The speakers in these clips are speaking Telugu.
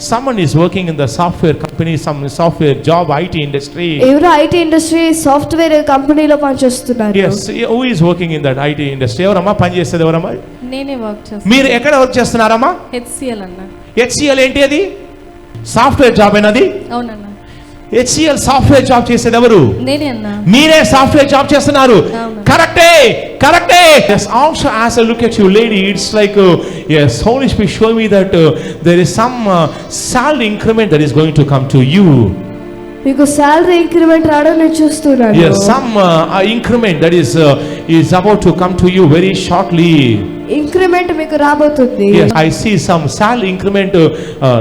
someone is working in the software company, some software job, IT industry. ఎవరు ఐటీ ఇండస్ట్రీ సాఫ్ట్వేర్ కంపెనీలో పనిచేస్తున్నారు. Yes, who is working in that IT industry? ఎవరమ్మా పని చేసేది ఎవరమ్మా? నేనే వర్క్ చేస్తాను. మీరు ఎక్కడ వర్క్ చేస్తున్నారమ్మా? HCL అన్న. HCL ఏంటి అది? సాఫ్ట్వేర్ జాబ్ ఏనది? అవునన్న. HCL సాఫ్ట్వేర్ జాబ్ చేసేది ఎవరు? నేనే అన్న. మీరే సాఫ్ట్వేర్ జాబ్ చేస్తున్నారు. అవును. కరెక్టే. Yes, also as I look at you lady, it's like yes, Holy Spirit show me that there is some salary increment that is going to come to you. మీకు సాలరీ ఇంక్రిమెంట్ రావడం నేను చూస్తున్నాను. Yes, some increment that is about to come to you very shortly. Increment మీకు రాబోతుంది. Yes, I see some salary increment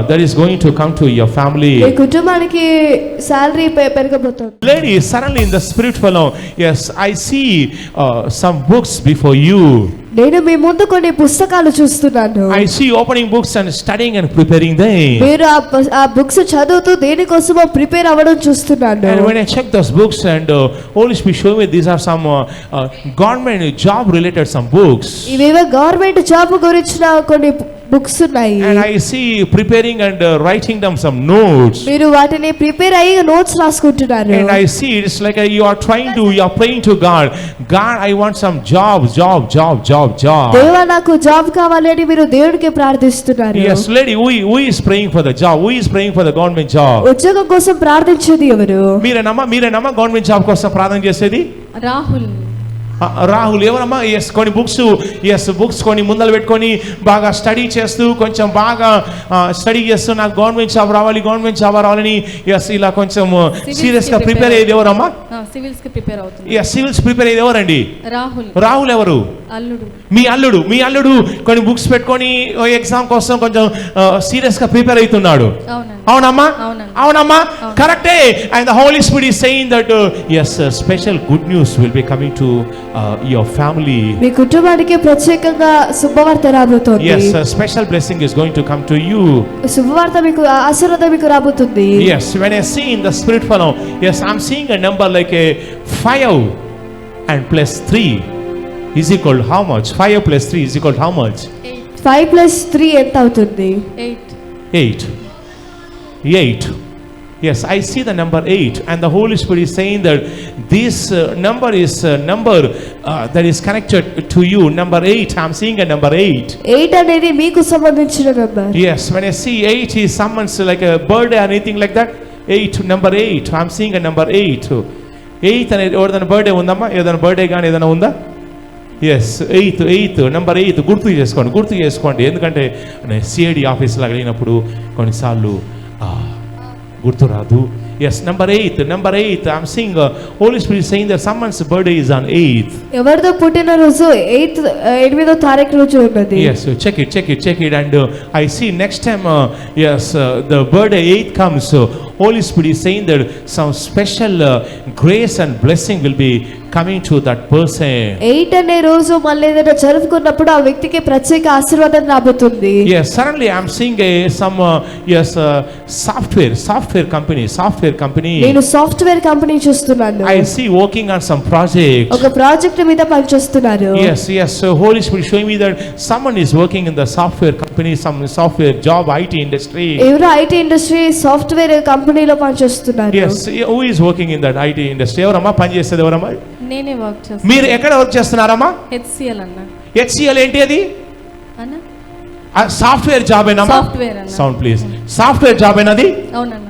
that is going to come to your family. మీ కుటుంబానికి salary పెరగబోతుంది. Lady, suddenly in the spirit fellow, yes, I see some books before you. నేను మీ ముందు కొన్ని పుస్తకాలు చూస్తున్నాను. I see you opening books and studying and preparing them. మీరు ఆ బుక్స్ చదువుతూ దేనికోసమో ప్రిపేర్ అవ్వడం చూస్తున్నాను. And when I check those books and Holy Spirit show me these are some government job related some books. ఇవేవో గవర్నమెంట్ జాబ్ గురించిన కొన్ని బుక్స్ ఉన్నాయి. And I see preparing and writing them some notes. మీరు వాటిని ప్రిపేర్ అయ్యి notes రాసుకుంటున్నారు. And I see it's like you are praying to God. God, I want some job. దేవా నాకు జాబ్ కావాలని మీరు దేవుడికి ప్రార్థిస్తున్నారు. Yes, lady, who is praying for the job? Who is praying for the government job? ఉద్యోగం కోసం ప్రార్థించేది ఎవరు? మీరేనమ్మా గవర్నమెంట్ జాబ్ కోసం ప్రార్థన చేసేది? రాహుల్ ఎవరమ్మా? ఎస్, కొన్ని బుక్స్ కొన్ని ముందలు పెట్టుకొని బాగా స్టడీ చేస్తూ కొంచెం బాగా స్టడీ చేస్తూ నాకు గవర్నమెంట్ జాబ్ రావాలని ఎస్ ఇలా కొంచెం సీరియస్ గా ప్రిపేర్ అయ్యేది ఎవరమ్మా? సివిల్స్ కి ప్రిపేర్ అవుతుంది. ఎస్, సివిల్స్ ప్రిపేర్ అయ్యేది ఎవరండి? రాహుల్ ఎవరు? అల్లుడు. మీ అల్లుడు కొన్ని బుక్స్ పెట్టుకొని ఎగ్జామ్ కోసం కొంచెం సీరియస్ గా ప్రిపేర్ అవుతున్నాడు. అవునమ్మా కరెక్టే. And the Holy Spirit is saying that yes, special good news will be coming to your family. మీ కుటుంబానికి ప్రత్యేకంగా శుభవార్త రాబోతోంది. Yes, a special blessing is going to come to you. శుభవార్త మీకు ఆశీర్వాదం మీకు రాబోతుంది. Yes, when I see in the spirit fellow, yes, I'm seeing a number like a 5 and plus 3 is equal to how much? 5 plus 3 is equal to how much? 5 plus 3 ఎంత అవుతుంది? 8. Yes, I see the number 8 and the Holy Spirit is saying that this number is number that is connected to you. Number 8, I'm seeing a number 8. 8 అనేది మీకు సంబంధించిన number. Yes, when I see 8 is someone's like a birthday or anything like that. 8, number 8, I'm seeing a number 8. 8 అనేది ఎవరిదైనా బర్త్డే ఉందమ్మా? ఏదైనా బర్త్డే కానీ ఏదైనా ఉందా? ఎస్, 8 నెంబర్ 8 గుర్తు చేసుకోండి. ఎందుకంటే సిఐడి ఆఫీస్లో వెళ్ళినప్పుడు కొన్నిసార్లు గుర్తు రాదు. Yes, number 8. I'm seeing Holy Spirit saying that someone's birthday is on 8th. ఎవరిదో పుట్టిన రోజు 8వ తారీఖు రోజు ఉన్నది. Yes, check it and I see next time the birthday 8 comes. Holy Spirit is saying that some special grace and blessing will be coming to that person. 8 అనే రోజు మళ్ళీ ఏదైనా జరుపుకున్నప్పుడు ఆ వ్యక్తికి ప్రత్యేక ఆశీర్వాదం రాబోతుంది. Yes, suddenly I'm seeing some software company. నేను సాఫ్ట్వేర్ కంపెనీ చూస్తున్నాను. I see working on some project. ఒక ప్రాజెక్ట్ మీద పనిచేస్తున్నారు. Yes, so Holy Spirit showing me that someone is working in the software company, some software job, IT industry. ఎవరు ఐటీ ఇండస్ట్రీ సాఫ్ట్వేర్ కంపెనీలో పనిచేస్తున్నారు. Yes, who is working in that IT industry? ఎవరమ్మా పని చేసేది ఎవరమ్మా? నేనే వర్క్ చేస్తాను. మీరు ఎక్కడ వర్క్ చేస్తున్నారమ్మా? HCL అన్న. HCL ఏంటి అది? అన్న సాఫ్ట్వేర్ జాబ్ ఏనమ్మా? సాఫ్ట్వేర్ అన్న. Sound please. సాఫ్ట్వేర్ జాబ్ ఏనది? అవునన్న.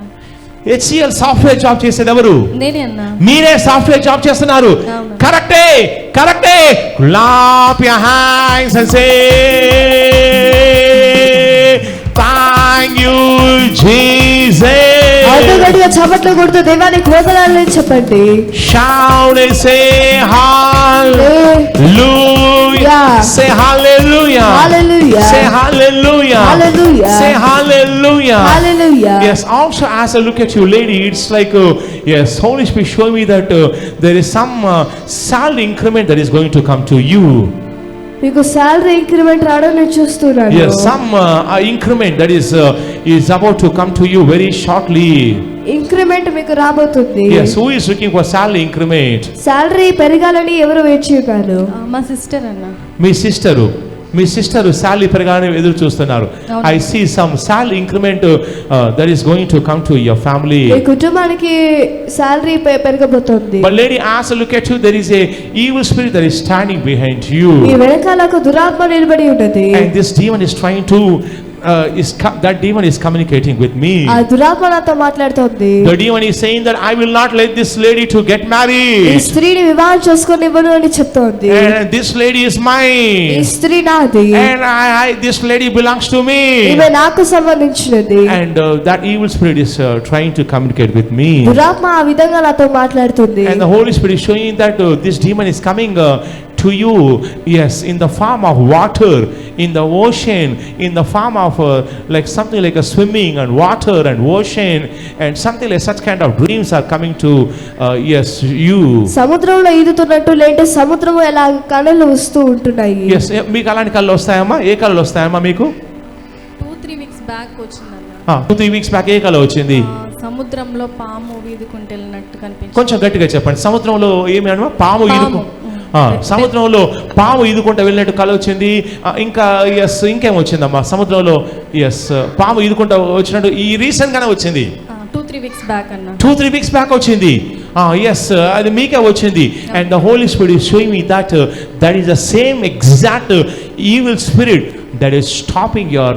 HCL సాఫ్ట్వేర్ జాబ్ చేసేది ఎవరు? నేనే అన్న. మీరే సాఫ్ట్వేర్ జాబ్ చేస్తున్నారు. కరెక్టే. Clap your hands and say thank you Jesus. గట్టిగా చప్పట్లు కొడుతూ దేవానికి వందనాలు చెప్పండి. Shout and say hallelujah. Say hallelujah. Say hallelujah. Say hallelujah. Yes, also as I look at you lady, it's like yes, Holy Spirit show me that there is some salary increment that is going to come to you. మీకు సాలరీ ఇంక్రిమెంట్ రావడం నేను చూస్తున్నాను. Yes, some increment that is about to come to you very shortly. Increment మీకు రాబోతుంది. Yes, who is looking for salary increment? Salary పెరగాలని ఎవరు వెయిట్ చేస్తున్నారు? మా సిస్టర్ అన్న. మీ సిస్టరు. మీ సిస్టర్ శాలరీ పెరగాలని ఎదురు చూస్తున్నారు. అవును. I see some salary increment that is going to come to your family. మీ కుటుంబానికి శాలరీ పెరగబోతోంది. But lady, as I look at you, there is a evil spirit that is standing behind you. మీ వెనకాల ఒక దురాత్మ నిలబడి ఉన్నది. And this demon is trying to that demon is communicating with me. ఆ దురాత్మ నాతో మాట్లాడుతోంది. The demon is saying that I will not let this lady to get ఈ married. స్త్రీని వివాహం చేసుకొనివ్వను అని చెప్తోంది. And this lady is ఈ mine. స్త్రీ నాది. And this lady belongs to me. ఈమె నాకు సంబంధించినది. And that evil spirit is trying to communicate with me. దురాత్మ ఆ విధంగా నాతో మాట్లాడుతుంది. And the Holy Spirit is showing that this demon is coming to you, yes, in the form of water, in the ocean, in the form of like something like a swimming and water and ocean, and something like such kind of dreams are coming to yes you. సముద్రంలో ఈదుతున్నట్టు లేదంటే సముద్రము ఎలా కళలు వస్తూ ఉంటున్నాయి. Yes, మీకు అలాంటి కళ్ళు వస్తాయమ్మా? ఏ కళ్ళు వస్తాయమ్మా మీకు? 2-3 వీక్స్ బ్యాక్ వచ్చిందన్న. 2-3 వీక్స్ బ్యాక్ ఏ కళ వచ్చింది? సముద్రంలో పాము వీదుకుంటూ వెళ్ళినట్టు కనిపించింది. కొంచెం గట్టిగా చెప్పండి. సముద్రంలో ఏమి అనమా? పాము ఈదుకు సముద్రంలో పాము ఈదుకుంటూ వెళ్ళినట్టు కళ వచ్చింది. ఇంకా ఎస్ ఇంకేం వచ్చిందమ్మా సముద్రంలో? ఎస్ పాము ఈదుకుంటూ వచ్చినట్టు ఈ రీసెంట్ గానే వచ్చింది. 2-3 వీక్స్ బ్యాక్ అన్న. 2-3 వీక్స్ బ్యాక్ వచ్చింది. ఎస్ అది మీకే వచ్చింది. And the Holy Spirit is showing me that is the same exact evil spirit that is stopping your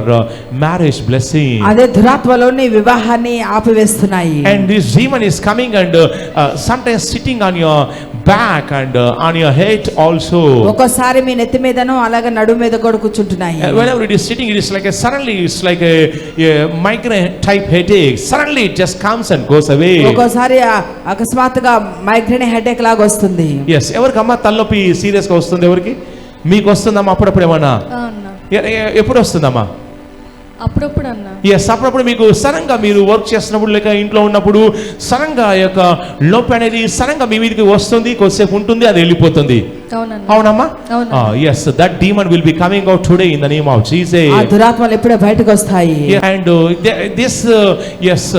marriage blessing. అదే దురాత్మలోని వివాహాన్ని ఆపివేస్తున్నాయి. And this demon is coming and sometimes sitting on your back and on your head also. ఒక్కోసారి మీ నెత్తి మీదనో అలాగే నడుము మీద కూడా కూర్చుంటున్నాయి. Whenever it is sitting, it is like suddenly it's like a migraine type headache. Suddenly it just comes and goes away. ఒక్కోసారి అకస్మాత్తుగా మైగ్రేన్ హెడేక్ లాగా వస్తుంది. Yes, ఎవరికమ్మా తలనొప్పి సీరియస్ గా వస్తుంది? ఎవరికి? మీకు వస్తుందమ్మా అప్పుడప్పుడు ఏమన్నా? అన్న ఎప్పుడు వస్తుందమ్మా? అప్పుడప్పుడు అన్న. ఎస్, అప్పుడప్పుడు మీకు సడన్గా మీరు వర్క్ చేస్తున్నప్పుడు లేక ఇంట్లో ఉన్నప్పుడు సడన్గా ఆ యొక్క లోపు అనేది సడన్గా మీ మీదకి వస్తుంది, కొద్దిసేపు ఉంటుంది, అది వెళ్ళిపోతుంది. అవునమ్మా? Yes, that demon will be coming out today in the name of Jesus. ఆ దురాత్మలు ఎప్పుడే బయటకు వస్తాయి. And this is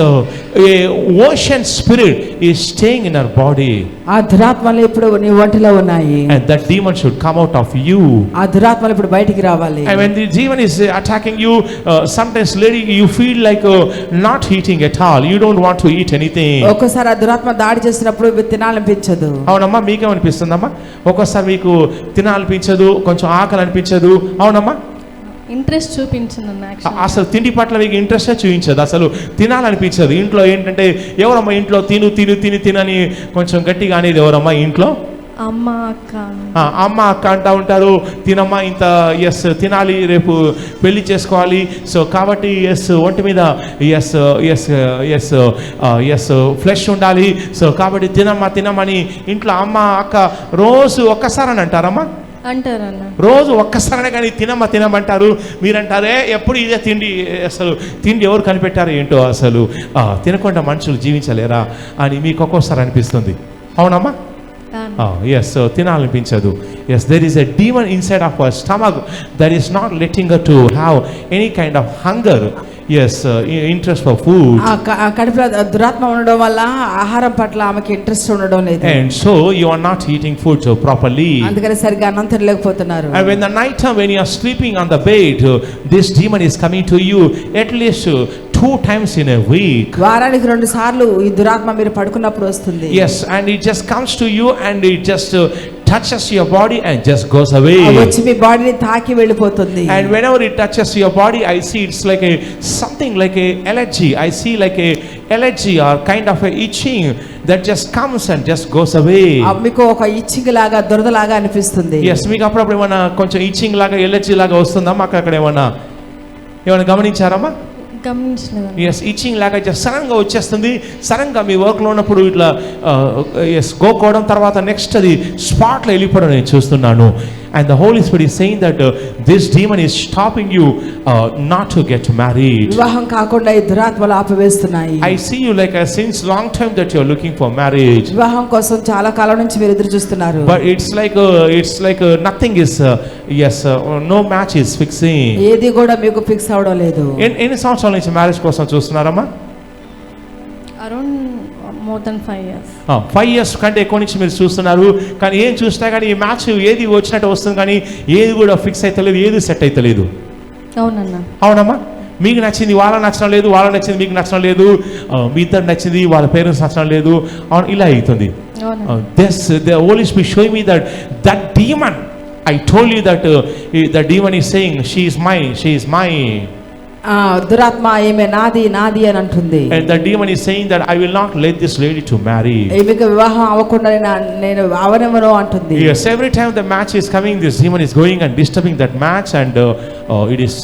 ocean spirit is staying in our body. ఆ దురాత్మలు ఇప్పుడు నీ ఒంటిలో ఉన్నాయి. And that demon should come out of you. ఆ దురాత్మలు ఇప్పుడు బయటికి రావాలి. And when the demon is attacking you, sometimes lady you feel like not eating at all. You don't want to eat anything. ఒక్కోసారి ఆ దురాత్మ దాడి చేసినప్పుడు తినాలనిపించదు. అవునమ్మా? మీకేమనిపిస్తుందమ్మా? ఒక్కోసారి మీకు తినాలనిపించదు, కొంచెం ఆకలి అనిపించదు. అవునమ్మా? ఇంట్రెస్ట్ చూపించను. అసలు తిండి పట్ల మీకు ఇంట్రెస్ట్ చూపించదు, అసలు తినాలనిపించదు. ఇంట్లో ఏంటంటే ఎవరమ్మా ఇంట్లో తినని కొంచెం గట్టిగా అనేది ఎవరమ్మా ఇంట్లో? అమ్మ అక్క. అమ్మ అక్క అంటా ఉంటారు, తినమ్మా ఇంత ఎస్ తినాలి, రేపు పెళ్లి చేసుకోవాలి, సో కాబట్టి ఎస్ ఒంటి మీద yes yes yes yes flesh ఉండాలి, సో కాబట్టి తినమ్మని ఇంట్లో అమ్మ అక్క రోజు ఒక్కసారి అని అంటారమ్మా? అంటారన్న. రోజు ఒక్కసారి కానీ తినమంటారు. మీరంటారే ఎప్పుడు ఇదే తిండి, అసలు తిండి ఎవరు కనిపెట్టారు ఏంటో, అసలు తినకుండా మనుషులు జీవించలేరా అని మీకు ఒక్కోసారి అనిపిస్తుంది. అవునమ్మా? ఎస్, తినాలనిపించదు. Yes, there is a demon inside of our stomach that is not letting her to have any kind of hunger, yes interest for food. కడుపులో దురాత్మ ఉండడం వల్ల ఆహారం పట్ల ఆమెకి ఇంట్రెస్ట్ ఉండడం లేదు. And so you are not eating food properly. అందుకని సరిగా అన్నం తినలేకపోతున్నారు. And when the night time when you are sleeping on the bed, this demon is coming to you at least 2 times in a week. వారానికి 2 సార్లు ఈ దురాత్మ మీరు పడుకున్నప్పుడు వస్తుంది. Yes, and it just comes to you and it just touches your body and just goes away. వచ్చి మీ బాడీని తాకి వెళ్ళిపోతుంది. And whenever it touches your body, I see it's like something like a allergy. I see like a allergy or kind of a itching that just comes and just goes away. మీకు ఒక ఇచ్చింగ్ లాగా దురదలాగా అనిపిస్తుంది. Yes, మీకు అప్పుడప్పుడు ఏమన్నా కొంచెం ఇచ్చింగ్ లాగా ఎలర్జీ లాగా వస్తుందా? మాకు అక్కడ ఏమన్నా గమనించారమ్మా? గమనించలేదు. ఎస్, ఇచ్చింగ్ లాగా జస్ట్ సడన్గా వచ్చేస్తుంది. సడన్గా మీ వర్క్లో ఉన్నప్పుడు ఇట్లా ఎస్ గోకోవడం, తర్వాత నెక్స్ట్ అది స్పాట్లో వెళ్ళిపోవడం నేను చూస్తున్నాను. And the Holy Spirit is saying that this demon is stopping you not to get married. వివాహం కాకుండా ఈ దురాత్మలు ఆపివేస్తున్నాయి. I see you like since long time that you are looking for marriage. వివాహం కోసం చాలా కాలం నుంచి మీరు ఎదురు చూస్తున్నారు. But it's like nothing is yes no match is fixing. ఏది కూడా మీకు ఫిక్స్ అవడం లేదు. ఎన్ని సంవత్సరాల నుంచి మ్యారేజ్ కోసం చూస్తున్నారమ్మా? Around more than 5 years. 5 years కంటే ఎక్కువ నుంచి మీరు చూస్తున్నారు, కానీ ఏం చూసినా కానీ ఈ మ్యాచ్ ఏది వచ్చినట్టు వస్తుంది, కానీ ఏది కూడా ఫిక్స్ అవుతలేదు, ఏది సెట్ అవుతలేదు. అవునన్నా. అవునమ్మా, మీకు నచ్చింది వాళ్ళకి నచ్చడం లేదు, వాళ్ళకి నచ్చింది మీకు నచ్చడం లేదు, మీ ఇద్దరు నచ్చింది వాళ్ళ పేరెంట్స్ నచ్చడం లేదు, అవును ఇలా అవుతుంది. The Holy Spirit showing me that demon, I told you that the demon is saying she is mine. దురాత్మ ఈమె నాది నాది అని అంటుంది. And the demon is saying that I will not let this lady to marry. ఈమెకు వివాహం అవ్వకుండా నేను అవనెవరో అంటుంది. Yes, every time the match is coming, this demon is going and disturbing that match, and it is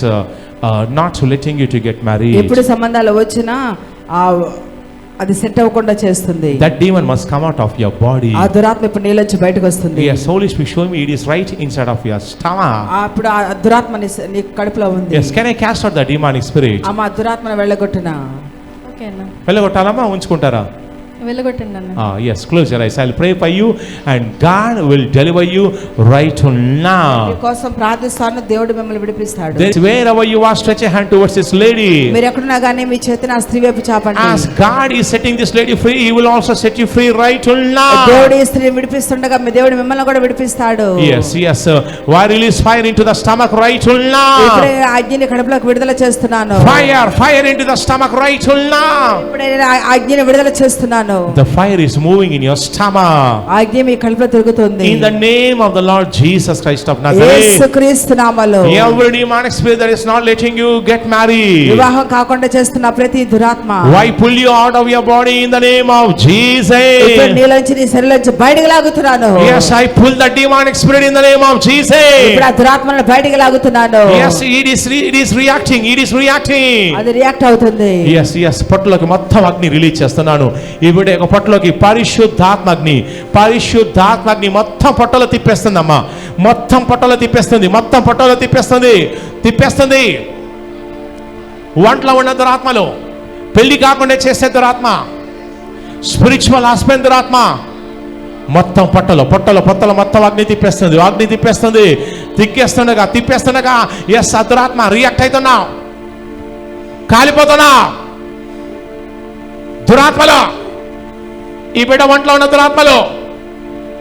not letting you to get married. ఎప్పుడు సంబంధాలు వచ్చినా అది సెట్ అవ్వకుండా చేస్తుంది. That demon must come out of your body. ఆ దురాత్మ ఇప్పుడు నీలోంచి బయటకు వస్తుంది. Yes, Holy Spirit showing me it is right inside of your stomach. అప్పుడు ఆ దురాత్మ నీ కడుపులో ఉంది. Yes, can I cast out the demonic spirit? ఆ దురాత్మను వెళ్ళగొట్టునా? ఓకే అన్న. వెళ్ళగొట్టాలమ్మా, ఉంచుకుంటారా? వెళ్ళగొట్టండి అన్న. Yes, close your eyes. I'll pray for you and God will deliver you right now. మీకోసం ప్రార్థిస్తాను, దేవుడు మిమ్మల్ని విడిపిస్తాడు. Then wherever you are, stretch a hand towards this lady. మీరు ఎక్కడున్నా గానీ మీ చేతిని ఆ స్త్రీ వైపు చాపండి. As God is setting this lady free, He will also set you free right now. దేవుడు ఈ స్త్రీని విడిపిస్తుండగా మీ దేవుడు మిమ్మల్ని కూడా విడిపిస్తాడు. Yes. Why release fire into the stomach right now? ఇప్పుడే అగ్నిని కడుపులోకి విడుదల చేస్తున్నాను. Fire into the stomach right now. ఇప్పుడే నేను అగ్నిని విడుదల చేస్తున్నాను. The fire is moving in your stomach. అగ్ని మీ కడుపులో తిరుగుతుంది. In the name of the Lord Jesus Christ of Nazareth. యేసుక్రీస్తు నామములో. Every demonic spirit that is not letting you get married, వివాహం కాకుండా చేస్తున్న ప్రతి దురాత్మ, why pull you out of your body in the name of Jesus? ఇప్పుడు నీలోంచి నీ శరీరంలోంచి బయటికి లాగుతున్నాను. Yes, I pull the demonic spirit in the name of Jesus. ఇప్పుడు ఆ దురాత్మను బయటికి లాగుతున్నాను. Yes, it is reacting. అది రియాక్ట్ అవుతుంది. Yes, పొట్టలోకి మొత్తం అగ్ని రిలీజ్ చేస్తున్నాను. ఇప్పుడే ఒక పొట్టలోకి పరిశుద్ధాత్మగ్ని మొత్తం పొట్టలో తిప్పేస్తుందమ్మా. మొత్తం పొట్టలో తిప్పేస్తుంది. ఒంట్లో ఉన్న దురాత్మలు, పెళ్లి కాకుండా చేసే దురాత్మ, స్పిరిచువల్ హస్బెండ్ దురాత్మ, మొత్తం పొట్టలో మొత్తం అగ్ని తిప్పేస్తుంది. తిప్పేస్తుండగా ఎస్ ఆ దురాత్మ రియాక్ట్ అవుతున్నా, కాలిపోతున్నా. దురాత్మలో ఈ బిడ్డ ఒంట్లో ఉన్న దురాత్మలో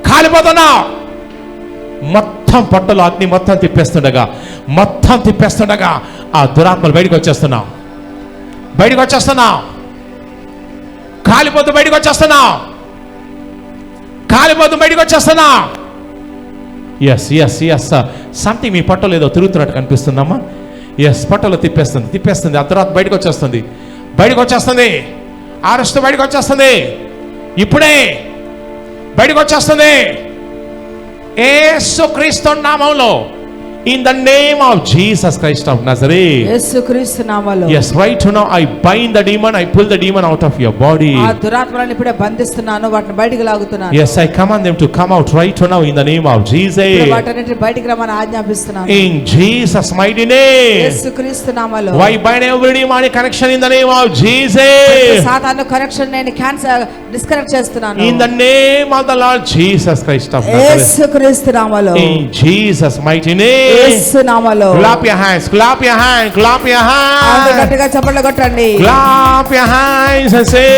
కాలిపోతున్నా. మొత్తం పొట్టలో అగ్ని మొత్తం తిప్పేస్తుండగా ఆ దురాత్మలు బయటకు వచ్చేస్తున్నావు. కాలిపోతూ బయటకు వచ్చేస్తున్నా. ఎస్ సంథింగ్ మీ పొట్టలో ఏదో తిరుగుతున్నట్టు కనిపిస్తుందమ్మా. ఎస్, పొట్టలో తిప్పేస్తుంది. ఆ దురాత్మ బయటకు వచ్చేస్తుంది. ఆరుస్తూ బయటకు వచ్చేస్తుంది. ఇప్పుడే బయటకు వచ్చేస్తుంది. యేసుక్రీస్తు నామములో, in the name of Jesus Christ of Nazareth. యేసుక్రీస్తు నామములో. Yes, right now I bind the demon, I pull the demon out of your body. ఆ దురాత్మలను ఇప్పుడే బంధిస్తున్నాను, వాటిని బయటికి లాగుతున్నాను. Yes, I command them to come out right now in the name of Jesus. వాటిని బయటికి రమ్మని ఆజ్ఞాపిస్తున్నాను. In Jesus mighty name. యేసుక్రీస్తు నామములో. Why bind every demonic connection in the name of Jesus? సాతాను కనెక్షన్ నేను క్యాన్సల్ డిస్కనెక్ట్ చేస్తున్నాను. In the name of the Lord Jesus Christ of Nazareth. యేసుక్రీస్తు నామములో. In Jesus mighty name. యేసు నామములో. Clap your hands. అందరూ గట్టిగా చప్పట్లు కొట్టండి. Clap your hands and say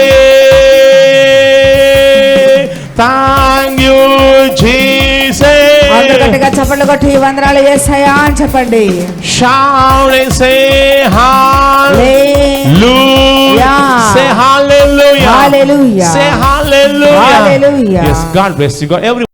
thank you Jesus. అందరూ గట్టిగా చప్పట్లు కొట్టి వందనాలు యేసయ్యా అని చెప్పండి. Shout and say hallelujah. Say hallelujah. Hallelujah. Say hallelujah. Hallelujah. Yes, God bless you. God, every